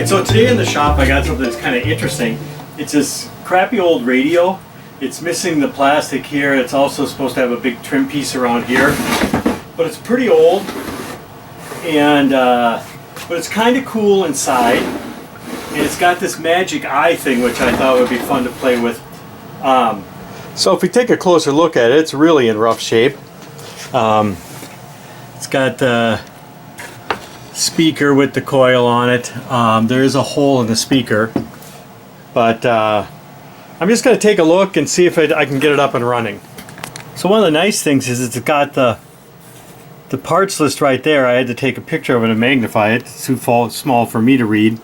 so today in the shop I got something that's kind of interesting. It's this crappy old radio. It's missing the plastic here. It's also supposed to have a big trim piece around here. But it's pretty old, and but it's kind of cool inside. And it's got this magic eye thing, which I thought would be fun to play with. So if we take a closer look at it, it's really in rough shape. It's got the speaker with the coil on it. There is a hole in the speaker, but I'm just going to take a look and see if I can get it up and running. So one of the nice things is it's got the parts list right there. I had to take a picture of it and magnify it. It's too small for me to read.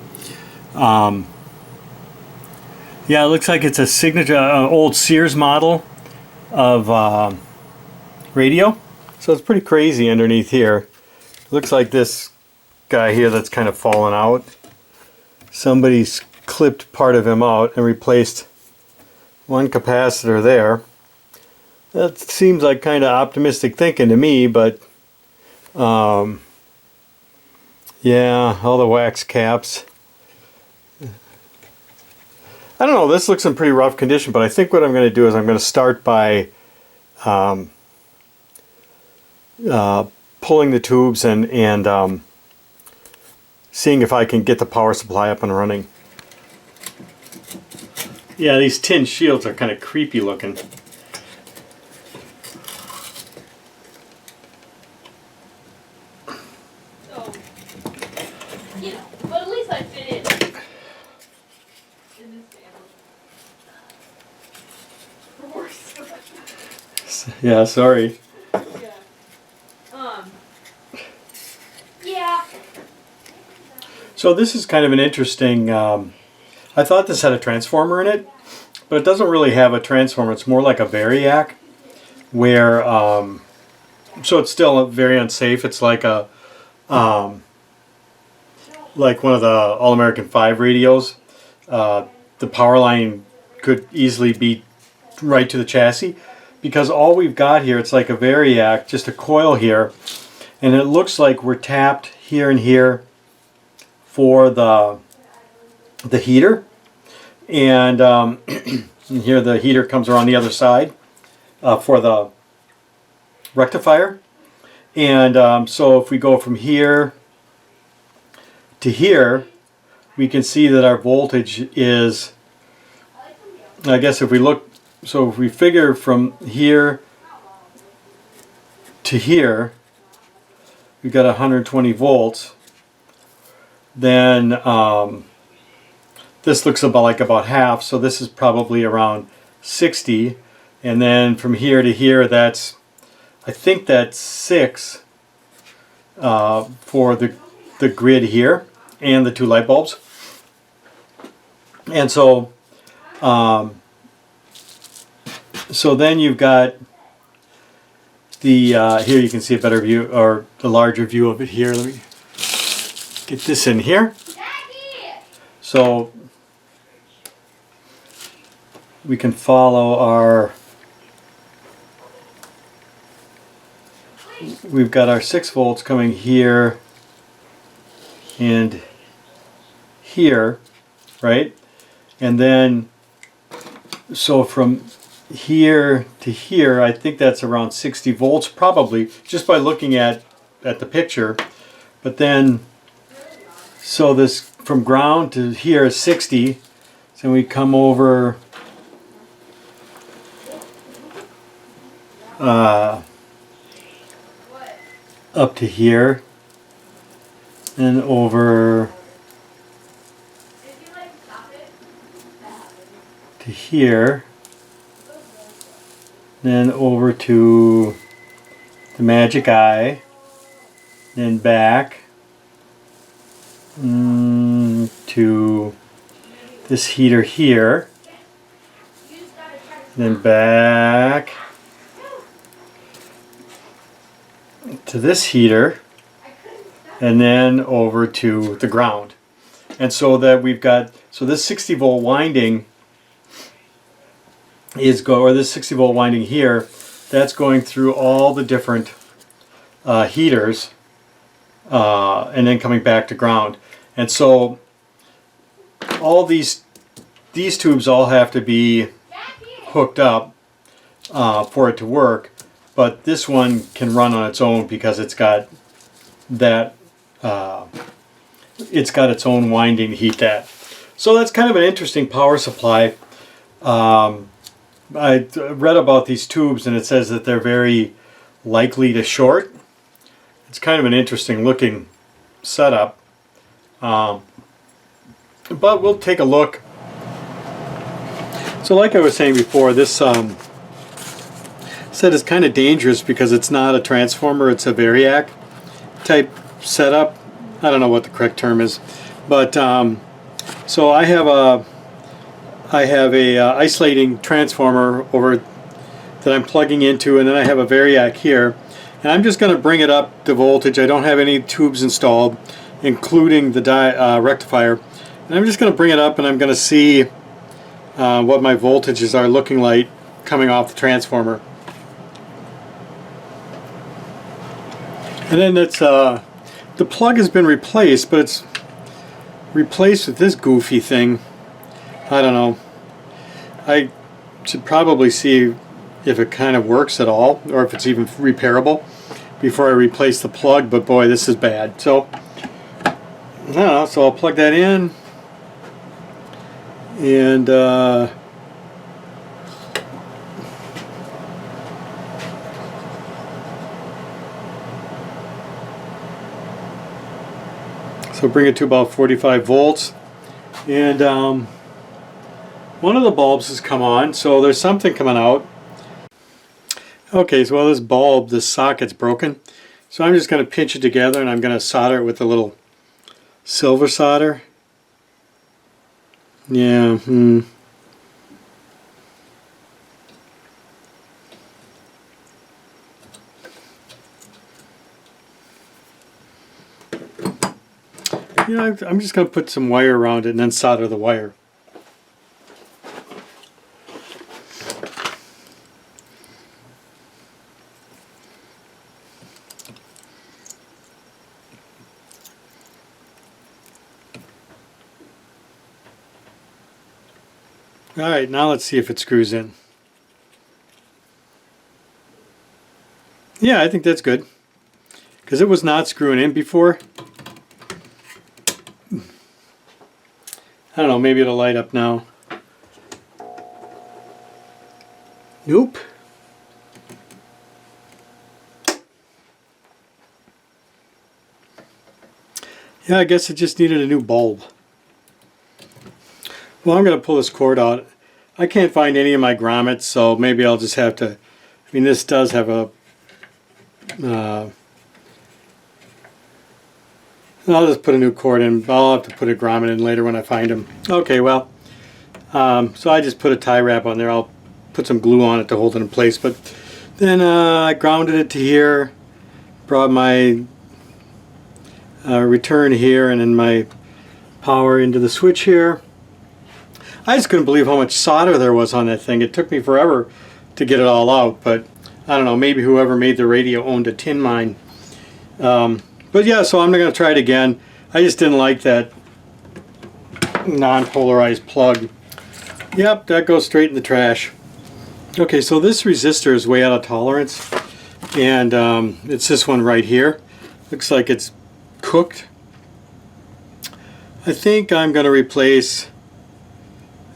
Yeah, it looks like it's a signature, old Sears model of radio. So it's pretty crazy underneath here. It looks like this guy here that's kind of fallen out. Somebody's clipped part of him out and replaced one capacitor there. That seems like kind of optimistic thinking to me, but yeah, all the wax caps. I don't know, this looks in pretty rough condition, but I think what I'm going to do is I'm going to start by pulling the tubes and seeing if I can get the power supply up and running. Yeah, these tin shields are kind of creepy looking. So, you know, but at least I fit in this family. Worse. Yeah, sorry. Yeah. Yeah. So this is kind of an interesting, I thought this had a transformer in it, but it doesn't really have a transformer. It's more like a variac, where, so it's still very unsafe. It's like a, like one of the All-American 5 radios. The power line could easily be right to the chassis, because all we've got here, it's like a variac, just a coil here, and it looks like we're tapped here and here for the heater, and here the heater comes around the other side for the rectifier. And so if we go from here to here, we can see that our voltage is, I guess if we look, so if we figure from here to here, we've got 120 volts. Then this looks about half, so this is probably around 60. And then from here to here, that's, I think that's 6 for the grid here and the 2 light bulbs. And so so then you've got the here you can see a better view, or a larger view of it here. Let me get this in here. So we can follow our, we've got our 6 volts coming here and here, right? And then, so from here to here, I think that's around 60 volts probably, just by looking at the picture. But then, so this from ground to here is 60, so we come over up to here, and over to here, then over to the magic eye, then back to this heater here, then back to this heater, and then over to the ground. And so that we've got, so this 60 volt winding is this 60 volt winding here, that's going through all the different heaters and then coming back to ground. And so all these tubes all have to be hooked up for it to work, but this one can run on its own because it's got that it's got its own winding to heat that. So that's kind of an interesting power supply. I read about these tubes and it says that they're very likely to short. It's kind of an interesting looking setup, but we'll take a look. So like I was saying before, this set is kind of dangerous because it's not a transformer, it's a variac type setup. I don't know what the correct term is, but so I have a isolating transformer over that I'm plugging into, and then I have a variac here, and I'm just going to bring it up to voltage. I don't have any tubes installed, including the rectifier, and I'm just going to bring it up, and I'm going to see what my voltages are looking like coming off the transformer. And then it's the plug has been replaced, but it's replaced with this goofy thing. I don't know. I should probably see if it kind of works at all, or if it's even repairable before I replace the plug, but boy, this is bad. So I don't know, so I'll plug that in, and so bring it to about 45 volts, and one of the bulbs has come on, so there's something coming out. Okay, so well, this bulb, this socket's broken, so I'm just going to pinch it together, and I'm going to solder it with a little silver solder. Yeah, You know, I'm just going to put some wire around it and then solder the wire. Alright, now let's see if it screws in. Yeah, I think that's good, because it was not screwing in before. I don't know, maybe it'll light up now. Nope. Yeah, I guess it just needed a new bulb. Well, I'm going to pull this cord out. I can't find any of my grommets, so maybe I'll just have to... I mean, this does have a... I'll just put a new cord in. I'll have to put a grommet in later when I find them. Okay, well, so I just put a tie wrap on there. I'll put some glue on it to hold it in place. But then I grounded it to here, brought my return here, and then my power into the switch here. I just couldn't believe how much solder there was on that thing. It took me forever to get it all out, but I don't know, maybe whoever made the radio owned a tin mine. But yeah, so I'm going to try it again. I just didn't like that non-polarized plug. Yep, that goes straight in the trash. Okay, so this resistor is way out of tolerance, and it's this one right here. Looks like it's cooked. I think I'm going to replace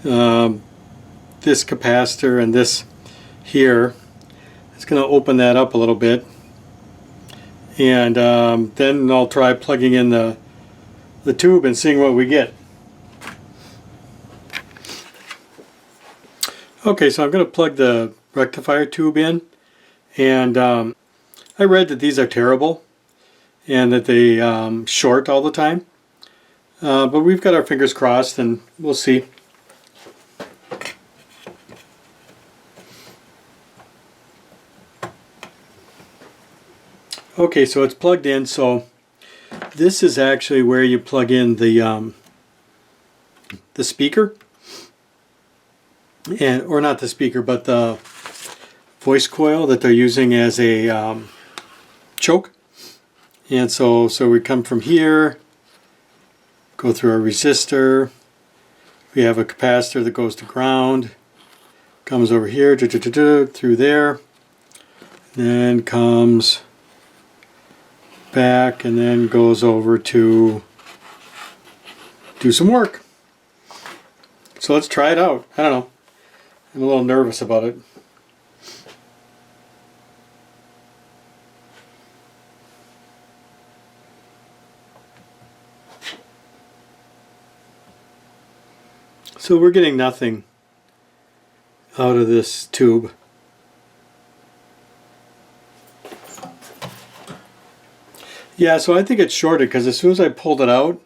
this capacitor and this here. It's going to open that up a little bit, and then I'll try plugging in the tube and seeing what we get. Okay, so I'm going to plug the rectifier tube in, and I read that these are terrible and that they short all the time, but we've got our fingers crossed and we'll see. Okay, so it's plugged in. So this is actually where you plug in the speaker, and or not the speaker, but the voice coil that they're using as a choke. And so we come from here, go through a resistor, We have a capacitor that goes to ground, comes over here, through there, then comes back and then goes over to do some work. So let's try it out. I don't know. I'm a little nervous about it. So we're getting nothing out of this tube. Yeah, so I think it's shorted because as soon as I pulled it out,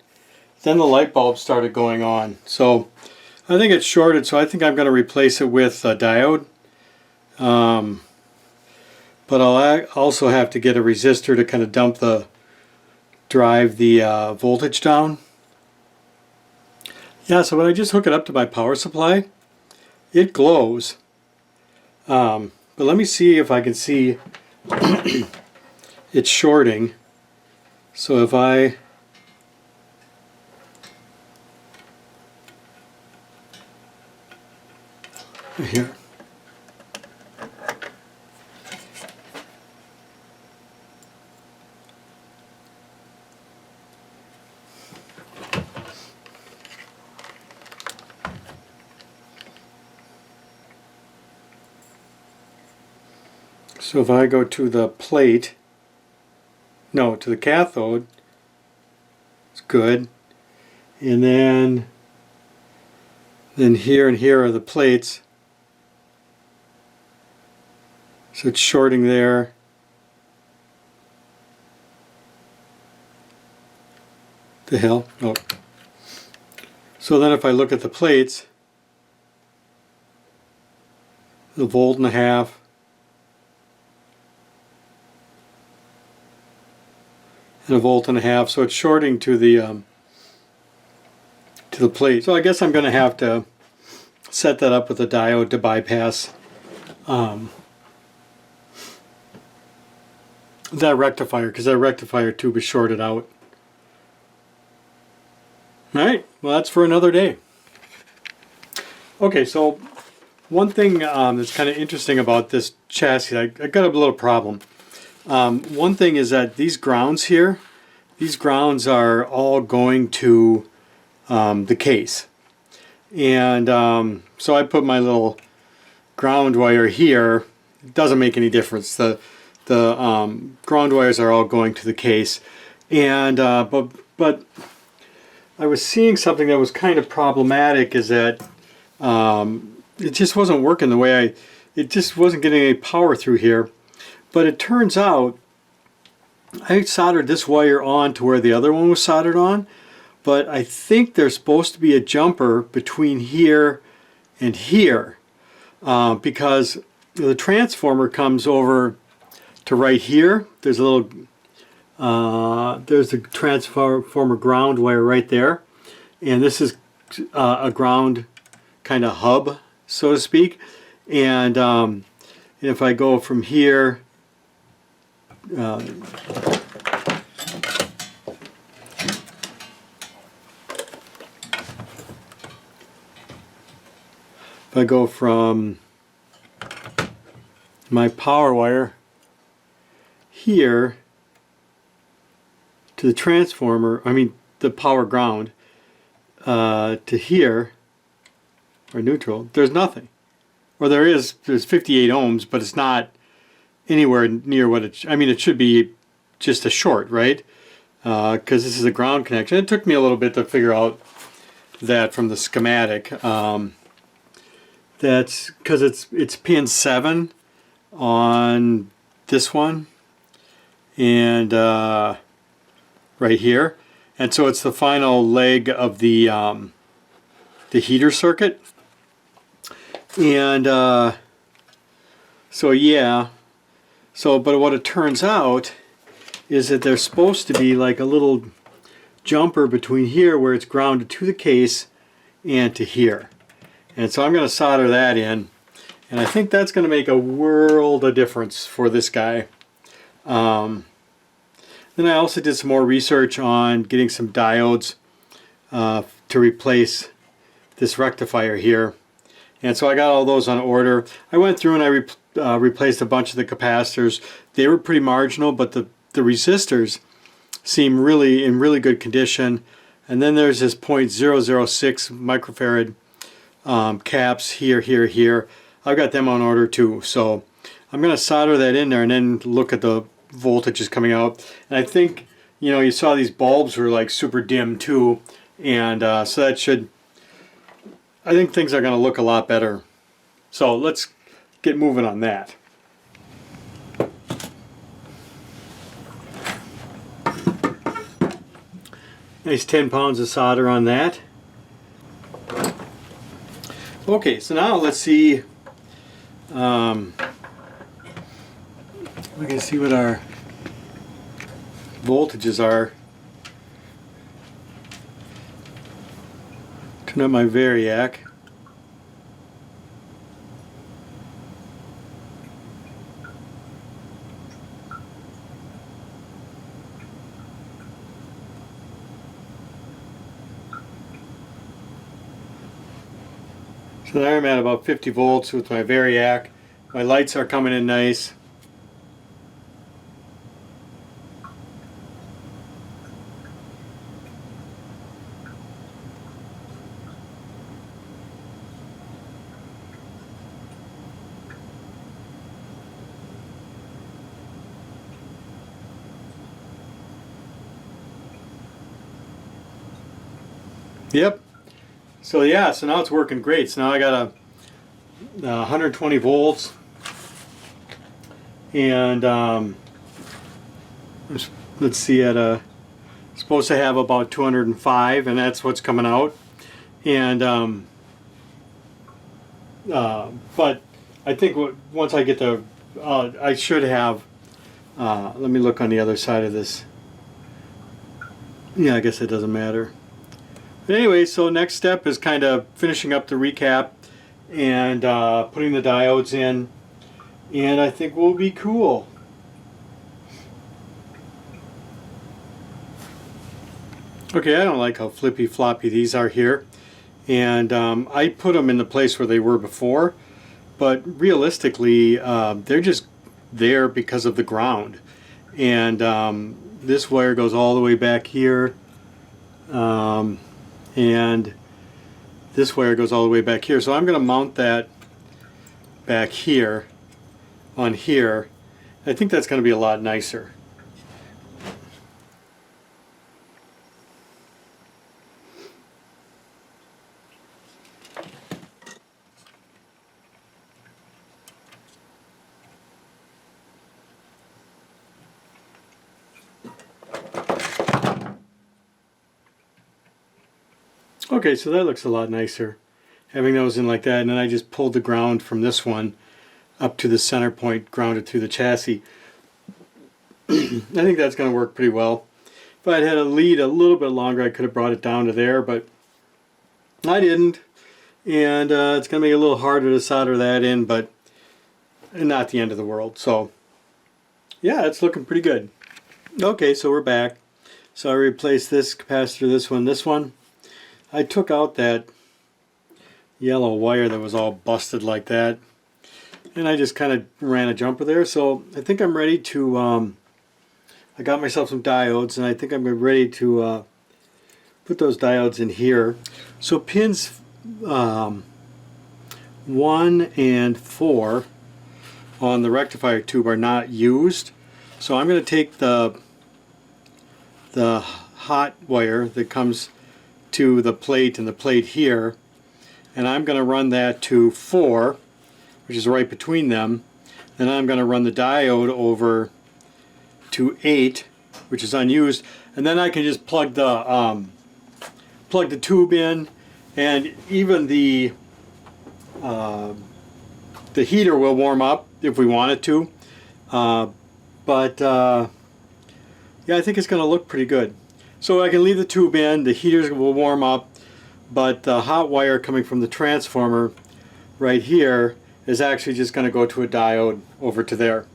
then the light bulb started going on. So I think it's shorted, so I think I'm going to replace it with a diode. But I'll also have to get a resistor to kind of drive the voltage down. Yeah, so when I just hook it up to my power supply, it glows. But let me see if I can see it's shorting. So if I here. So if I go to the plate, no, to the cathode, it's good. And then here and here are the plates. So it's shorting there. The hell? Oh. So then if I look at the plates, the 1.5 volts, and 1.5 volts, so it's shorting to the plate. So I guess I'm going to have to set that up with a diode to bypass that rectifier, because that rectifier tube is shorted out. Alright, well that's for another day. Okay, so one thing that's kind of interesting about this chassis, I got a little problem. One thing is that these grounds here, these grounds are all going to the case. And so I put my little ground wire here. It doesn't make any difference. The ground wires are all going to the case. And but I was seeing something that was kind of problematic, is that it just wasn't working the way it just wasn't getting any power through here. But it turns out I soldered this wire on to where the other one was soldered on, but I think there's supposed to be a jumper between here and here, because the transformer comes over to right here. There's a little there's the transformer ground wire right there, and this is a ground kind of hub, so to speak. And if I go from here, if I go from my power wire here to the transformer, I mean the power ground, to here, or neutral, there's nothing. Or there's 58 ohms, but it's not anywhere near what it, I mean it should be just a short, right? Because this is a ground connection. It took me a little bit to figure out that from the schematic. That's because it's pin 7 on this one, and right here, and so it's the final leg of the heater circuit. And so yeah, so but what it turns out is that there's supposed to be like a little jumper between here where it's grounded to the case and to here. And so I'm going to solder that in, and I think that's going to make a world of difference for this guy. Then I also did some more research on getting some diodes to replace this rectifier here. And so I got all those on order. I went through and I replaced a bunch of the capacitors. They were pretty marginal, but the resistors seem really in really good condition. And then there's this 0.006 microfarad caps here. I've got them on order too. So I'm going to solder that in there and then look at the voltages coming out. And I think, you know, you saw these bulbs were like super dim too. And so that should, I think things are going to look a lot better. So let's get moving on that. Nice 10 pounds of solder on that. Okay, so now let's see. We can see what our voltages are. Turn up my variac. So there I'm at about 50 volts with my variac. My lights are coming in nice. Yep. So yeah, so now it's working great. So now I got a 120 volts, and let's see, supposed to have about 205, and that's what's coming out. And but I think once I get the, I should have. Let me look on the other side of this. Yeah, I guess it doesn't matter. But anyway, so next step is kind of finishing up the recap and putting the diodes in, and I think we'll be cool. Okay, I don't like how flippy floppy these are here, and I put them in the place where they were before, but realistically they're just there because of the ground. And this wire goes all the way back here. And this wire goes all the way back here. So I'm going to mount that back here on here. I think that's going to be a lot nicer. Okay, so that looks a lot nicer, having those in like that, and then I just pulled the ground from this one up to the center point, grounded through the chassis. I think that's going to work pretty well. If I'd had a lead a little bit longer, I could have brought it down to there, but I didn't, and it's going to make it a little harder to solder that in, but not the end of the world. So yeah, it's looking pretty good. Okay, so we're back. So I replaced this capacitor, this one. I took out that yellow wire that was all busted like that, and I just kind of ran a jumper there. So I think I'm ready to, I got myself some diodes, and I think I'm ready to put those diodes in here. So pins 1 and 4 on the rectifier tube are not used. So I'm going to take the hot wire that comes to the plate and the plate here, and I'm going to run that to 4, which is right between them. Then I'm going to run the diode over to 8, which is unused, and then I can just plug the tube in, and even the heater will warm up if we want it to. Yeah, I think it's going to look pretty good. So I can leave the tube in, the heaters will warm up, but the hot wire coming from the transformer right here is actually just going to go to a diode over to there,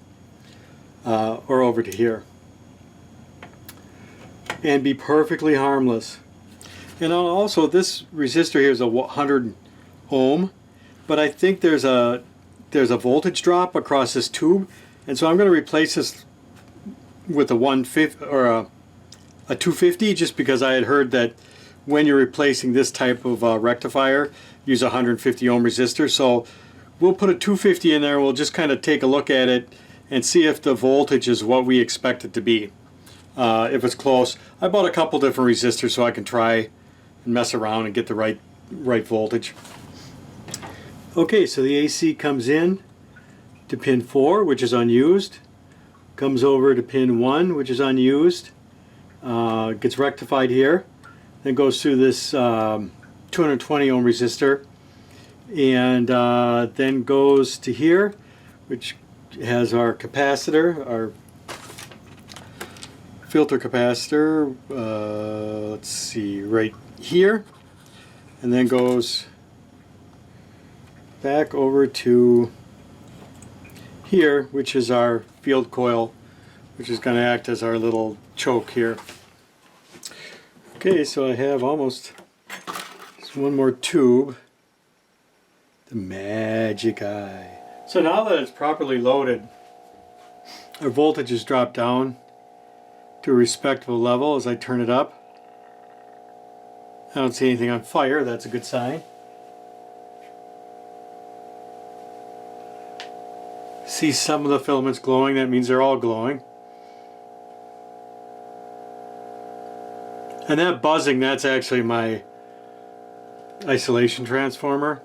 or over to here, and be perfectly harmless. And also this resistor here is a 100 ohm, but I think there's a voltage drop across this tube, and so I'm going to replace this with a 150 or a 250, just because I had heard that when you're replacing this type of rectifier, use a 150 ohm resistor. So we'll put a 250 in there. We'll just kind of take a look at it and see if the voltage is what we expect it to be. If it's close, I bought a couple different resistors so I can try and mess around and get the right voltage. Okay, so the AC comes in to pin 4, which is unused, comes over to pin 1, which is unused, gets rectified here, then goes through this 220 ohm resistor, and then goes to here, which has our capacitor, our filter capacitor, let's see, right here, and then goes back over to here, which is our field coil, which is going to act as our little choke here. Okay, so I have almost one more tube, the magic eye. So now that it's properly loaded, our voltage has dropped down to a respectable level as I turn it up. I don't see anything on fire, that's a good sign. See some of the filaments glowing, that means they're all glowing. And that buzzing, that's actually my isolation transformer.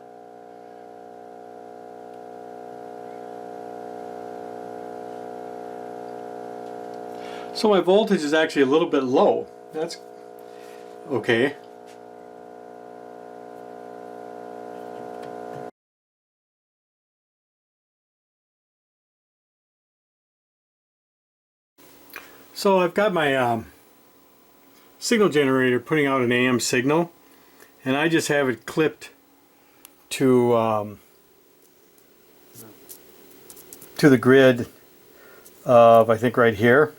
So my voltage is actually a little bit low. That's okay. So I've got my signal generator putting out an AM signal, and I just have it clipped to the grid of, I think, right here.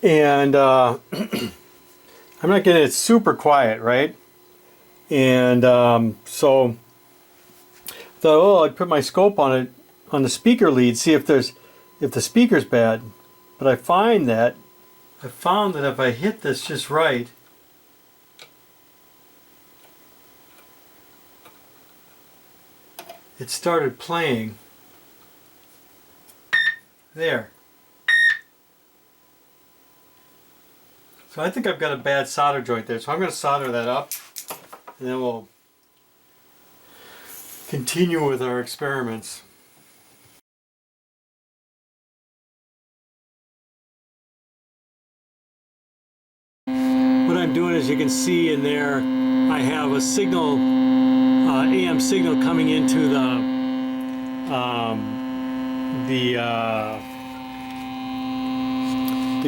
And I'm not getting it super quiet, right? And so I thought, oh, I'd put my scope on it, on the speaker lead, see if the speaker's bad. But I found that if I hit this just right, it started playing there. So I think I've got a bad solder joint there, so I'm going to solder that up, and then we'll continue with our experiments. What I'm doing, as you can see in there, I have a signal, AM signal coming into the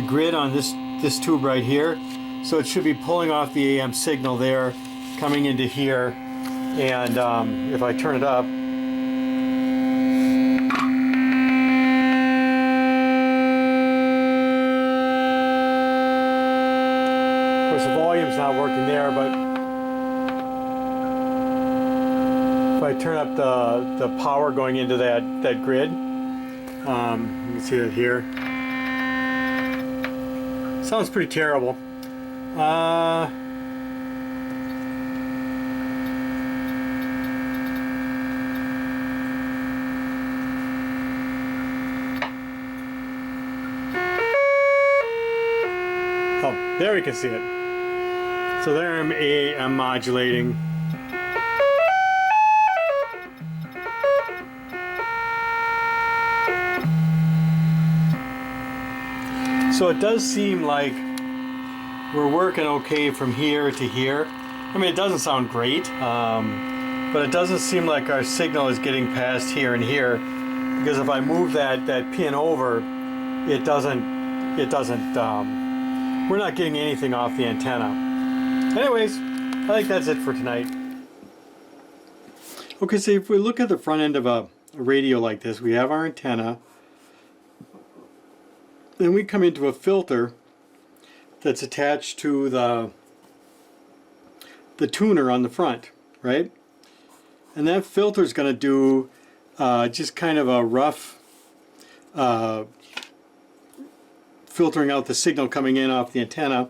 grid on this tube right here. So it should be pulling off the AM signal there, coming into here, and if I turn it up, of course the volume's not working there, but if I turn up the power going into that grid, you can see that here. Sounds pretty terrible. Oh, there we can see it. So there I'm modulating. So it does seem like we're working okay from here to here. I mean, it doesn't sound great, but it doesn't seem like our signal is getting past here and here, because if I move that pin over, it doesn't, we're not getting anything off the antenna. Anyways, I think that's it for tonight. Okay, so if we look at the front end of a radio like this, we have our antenna. Then we come into a filter that's attached to the the tuner on the front, right? And that filter is going to do just kind of a rough filtering out the signal coming in off the antenna.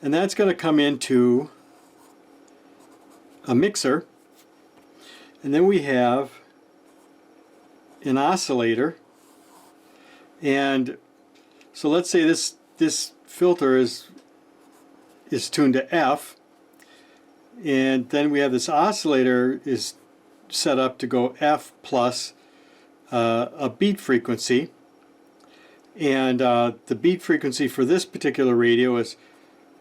And that's going to come into a mixer. And then we have an oscillator. And so let's say this filter is tuned to F. And then we have this oscillator is set up to go F plus a beat frequency. And the beat frequency for this particular radio is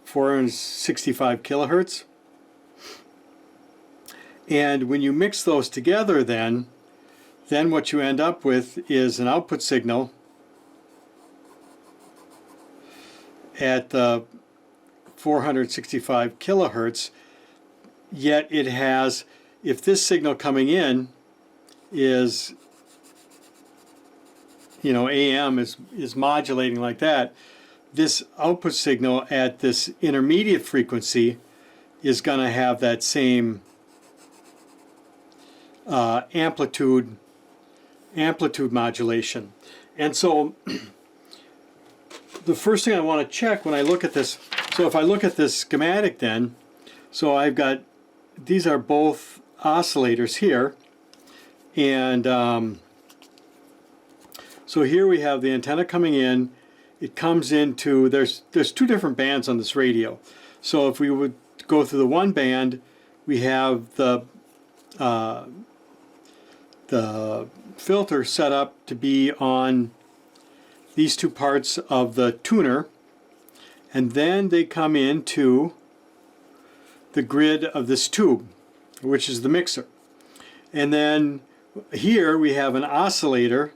465 kilohertz. And when you mix those together, then what you end up with is an output signal at 465 kilohertz. Yet it has, if this signal coming in is, AM is modulating like that, this output signal at this intermediate frequency is going to have that same amplitude modulation. And so the first thing I want to check when I look at this, so if I look at this schematic then, so I've got, these are both oscillators here, and so here we have the antenna coming in. It comes into, there's two different bands on this radio. So if we would go through the one band, we have the filter set up to be on these two parts of the tuner, and then they come into the grid of this tube, which is the mixer. And then here we have an oscillator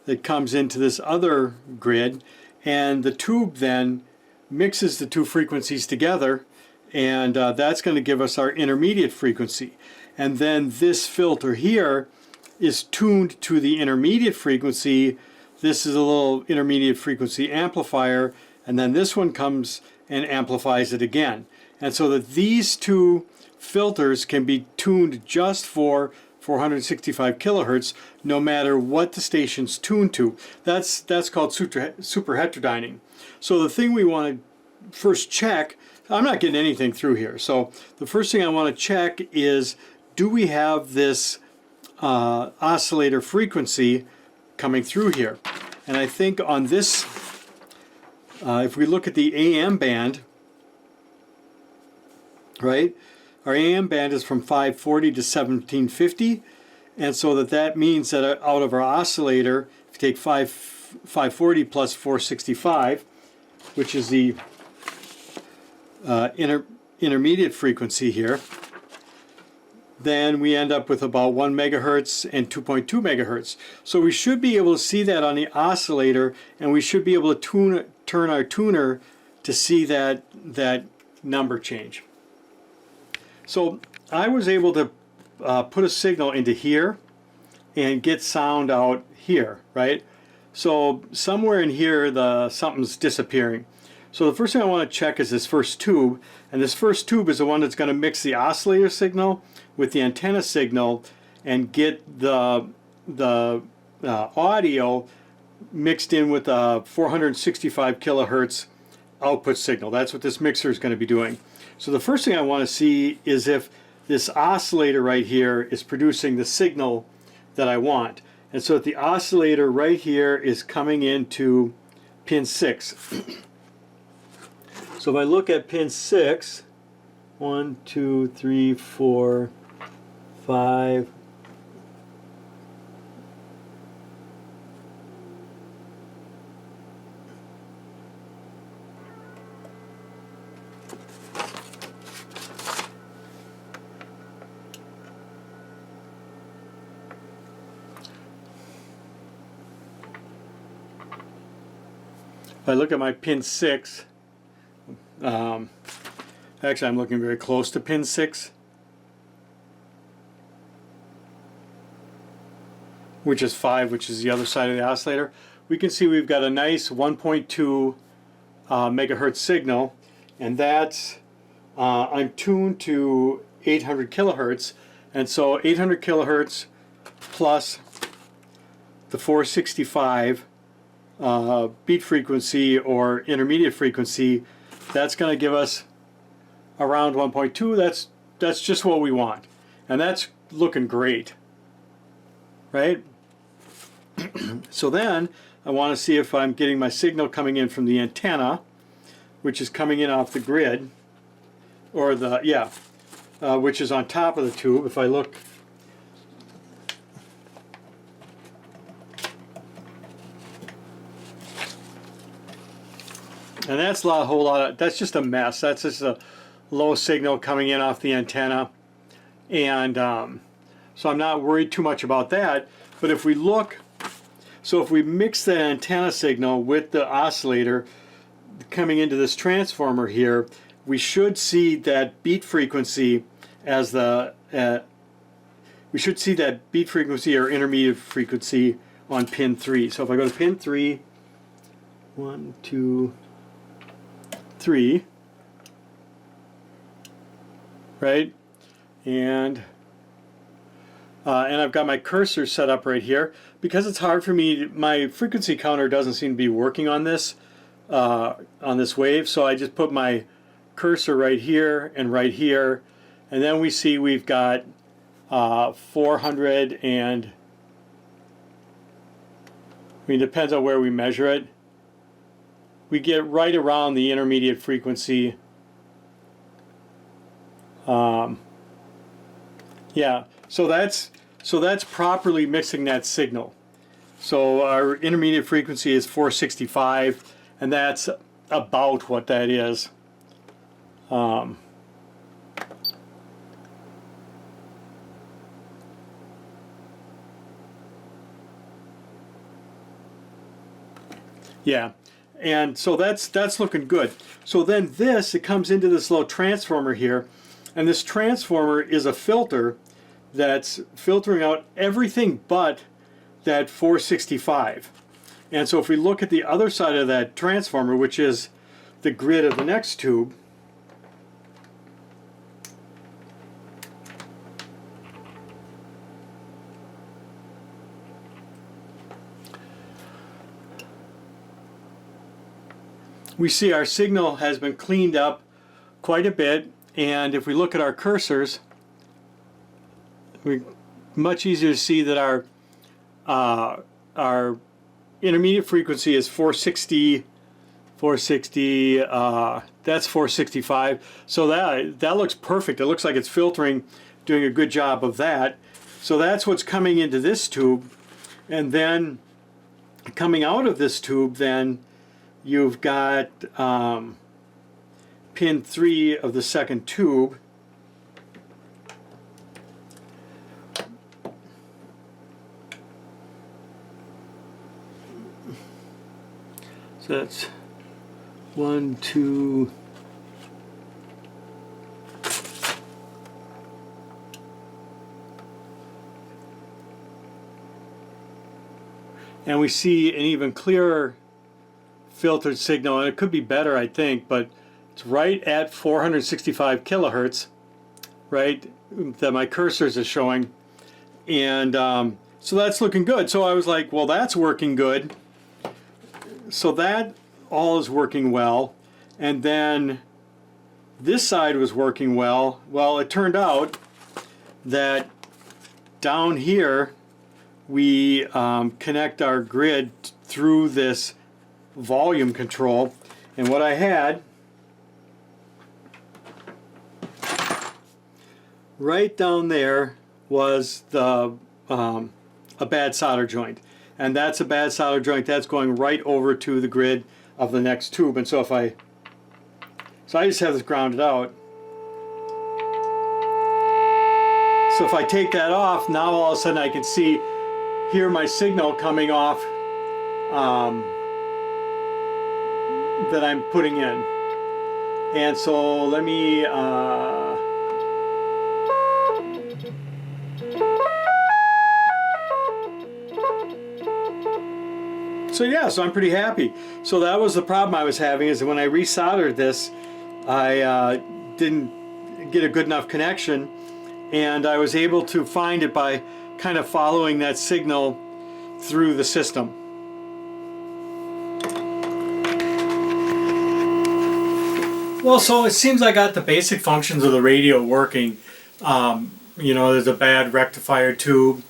that comes into this other grid, and the tube then mixes the two frequencies together, and that's going to give us our intermediate frequency. And then this filter here is tuned to the intermediate frequency. This is a little intermediate frequency amplifier, and then this one comes and amplifies it again. And so that these two filters can be tuned just for 465 kilohertz, no matter what the station's tuned to. That's called super heterodyning. So the thing we want to first check, I'm not getting anything through here. So the first thing I want to check is, do we have this oscillator frequency coming through here? And I think on this, if we look at the AM band, right? Our AM band is from 540 to 1750, and so that means that out of our oscillator, if you take 540 plus 465, which is the intermediate frequency here, then we end up with about 1 megahertz and 2.2 megahertz. So we should be able to see that on the oscillator, and we should be able to turn our tuner to see that number change. So I was able to put a signal into here and get sound out here, right? So somewhere in here, something's disappearing. So the first thing I want to check is this first tube, and this first tube is the one that's going to mix the oscillator signal with the antenna signal and get the audio mixed in with a 465 kilohertz output signal. That's what this mixer is going to be doing. So the first thing I want to see is if this oscillator right here is producing the signal that I want. And so the oscillator right here is coming into pin 6. So if I look at pin 6, 1, 2, 3, 4, 5, if I look at my pin 6, actually I'm looking very close to pin 6, which is 5, which is the other side of the oscillator. We can see we've got a nice 1.2 megahertz signal, and that's I'm tuned to 800 kilohertz, and so 800 kilohertz plus the 465 beat frequency or intermediate frequency, that's going to give us around 1.2. That's just what we want, and that's looking great, right? So then I want to see if I'm getting my signal coming in from the antenna, which is coming in off the grid, or which is on top of the tube. If I look, and that's a whole lot of, that's just a mess. That's just a low signal coming in off the antenna, and so I'm not worried too much about that. But if we look, so if we mix the antenna signal with the oscillator coming into this transformer here, we should see that beat frequency as the we should see that beat frequency or intermediate frequency on pin 3. So if I go to pin 3, 1, 2, 3, right, and I've got my cursor set up right here. Because it's hard for me, my frequency counter doesn't seem to be working on this wave, so I just put my cursor right here, and then we see we've got 400, and I mean, it depends on where we measure it. We get right around the intermediate frequency. Yeah, so that's properly mixing that signal. So our intermediate frequency is 465, and that's about what that is. Yeah, and so that's looking good. So then it comes into this little transformer here, and this transformer is a filter that's filtering out everything but that 465. And so if we look at the other side of that transformer, which is the grid of the next tube, we see our signal has been cleaned up quite a bit, and if we look at our cursors, much easier to see that our intermediate frequency is 460. That's 465. So that looks perfect. It looks like it's filtering, doing a good job of that. So that's what's coming into this tube, and then coming out of this tube, then you've got pin 3 of the second tube. So that's 1, 2, and we see an even clearer filtered signal, and it could be better, I think, but it's right at 465 kilohertz, right, that my cursors is showing, and so that's looking good. So I was like, well, that's working good. So that all is working well, and then this side was working well. Well, it turned out that down here we connect our grid through this volume control, and what I had right down there was the a bad solder joint, and that's a bad solder joint that's going right over to the grid of the next tube. And so I just have this grounded out. So if I take that off, now all of a sudden I can hear my signal coming off that I'm putting in. And so let me so I'm pretty happy. So that was the problem I was having, is that when I resoldered this, I didn't get a good enough connection, and I was able to find it by kind of following that signal through the system. Well, so it seems I got the basic functions of the radio working. You know, there's a bad rectifier tube.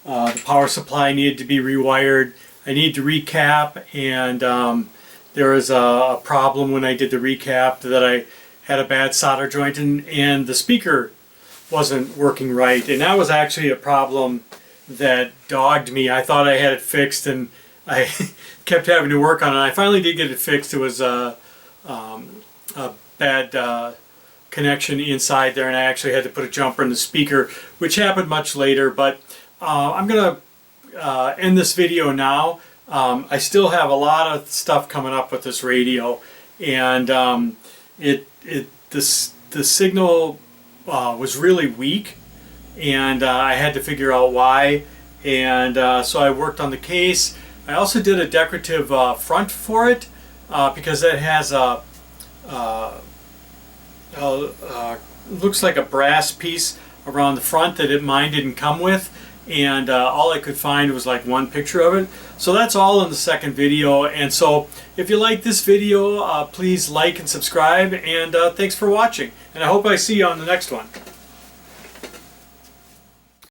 The power supply needed to be rewired. I need to recap, and there was a problem when I did the recap that I had a bad solder joint, and the speaker wasn't working right. And that was actually a problem that dogged me. I thought I had it fixed, and I kept having to work on it. I finally did get it fixed. It was a bad connection inside there, and I actually had to put a jumper in the speaker, which happened much later. But I'm going to end this video now. I still have a lot of stuff coming up with this radio, and the signal was really weak, and I had to figure out why. And so I worked on the case. I also did a decorative front for it because it has a looks like a brass piece around the front that mine didn't come with, and all I could find was like one picture of it. So that's all in the second video. And so if you like this video, please like and subscribe, and thanks for watching, and I hope I see you on the next one.